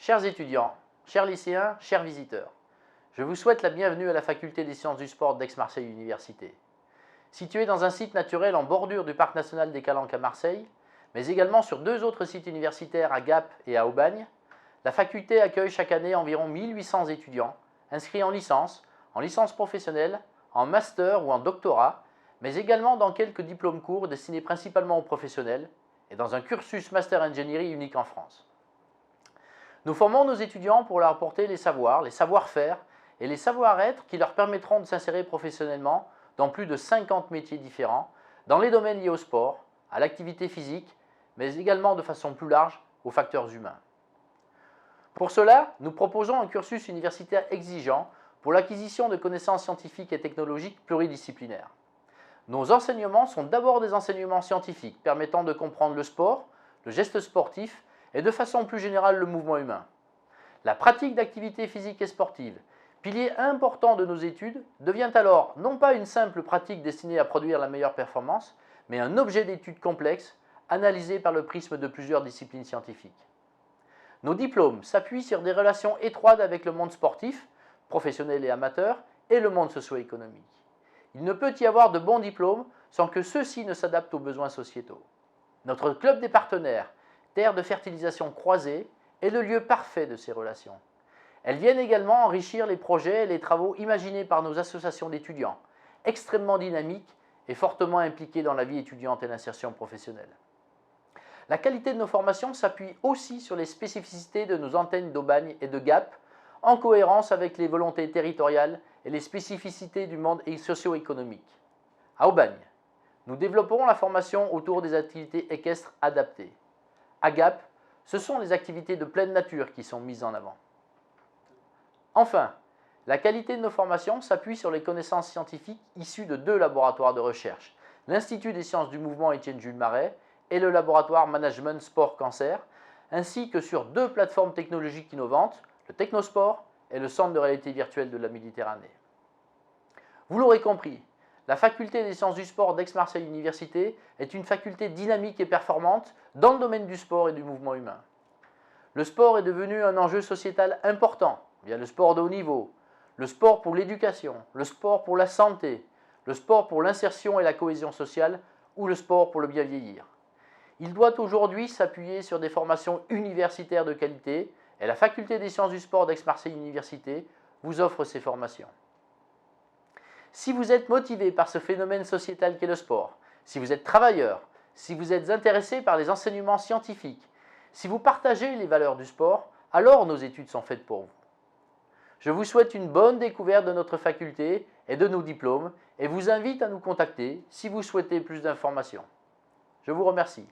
Chers étudiants, chers lycéens, chers visiteurs, je vous souhaite la bienvenue à la Faculté des sciences du sport d'Aix-Marseille Université. Située dans un site naturel en bordure du Parc national des Calanques à Marseille, mais également sur deux autres sites universitaires à Gap et à Aubagne, la faculté accueille chaque année environ 1800 étudiants inscrits en licence professionnelle, en master ou en doctorat, mais également dans quelques diplômes courts destinés principalement aux professionnels et dans un cursus master ingénierie unique en France. Nous formons nos étudiants pour leur apporter les savoir-faire et les savoir-être qui leur permettront de s'insérer professionnellement dans plus de 50 métiers différents, dans les domaines liés au sport, à l'activité physique, mais également de façon plus large aux facteurs humains. Pour cela, nous proposons un cursus universitaire exigeant pour l'acquisition de connaissances scientifiques et technologiques pluridisciplinaires. Nos enseignements sont d'abord des enseignements scientifiques permettant de comprendre le sport, le geste sportif et de façon plus générale le mouvement humain. La pratique d'activités physiques et sportives, pilier important de nos études, devient alors non pas une simple pratique destinée à produire la meilleure performance, mais un objet d'étude complexe, analysé par le prisme de plusieurs disciplines scientifiques. Nos diplômes s'appuient sur des relations étroites avec le monde sportif, professionnel et amateur, et le monde socio-économique. Il ne peut y avoir de bons diplômes sans que ceux-ci ne s'adaptent aux besoins sociétaux. Notre club des partenaires, terre de fertilisation croisée, est le lieu parfait de ces relations. Elles viennent également enrichir les projets et les travaux imaginés par nos associations d'étudiants, extrêmement dynamiques et fortement impliquées dans la vie étudiante et l'insertion professionnelle. La qualité de nos formations s'appuie aussi sur les spécificités de nos antennes d'Aubagne et de Gap, en cohérence avec les volontés territoriales et les spécificités du monde socio-économique. À Aubagne, nous développons la formation autour des activités équestres adaptées. À Gap, ce sont les activités de pleine nature qui sont mises en avant. Enfin, la qualité de nos formations s'appuie sur les connaissances scientifiques issues de deux laboratoires de recherche, l'Institut des sciences du mouvement Étienne-Jules Marais et le laboratoire Management Sport Cancer, ainsi que sur deux plateformes technologiques innovantes, le Technosport et le Centre de réalité virtuelle de la Méditerranée. Vous l'aurez compris, la Faculté des sciences du sport d'Aix-Marseille Université est une faculté dynamique et performante dans le domaine du sport et du mouvement humain. Le sport est devenu un enjeu sociétal important via le sport de haut niveau, le sport pour l'éducation, le sport pour la santé, le sport pour l'insertion et la cohésion sociale ou le sport pour le bien vieillir. Il doit aujourd'hui s'appuyer sur des formations universitaires de qualité et la Faculté des sciences du sport d'Aix-Marseille Université vous offre ces formations. Si vous êtes motivé par ce phénomène sociétal qu'est le sport, si vous êtes travailleur, si vous êtes intéressé par les enseignements scientifiques, si vous partagez les valeurs du sport, alors nos études sont faites pour vous. Je vous souhaite une bonne découverte de notre faculté et de nos diplômes et vous invite à nous contacter si vous souhaitez plus d'informations. Je vous remercie.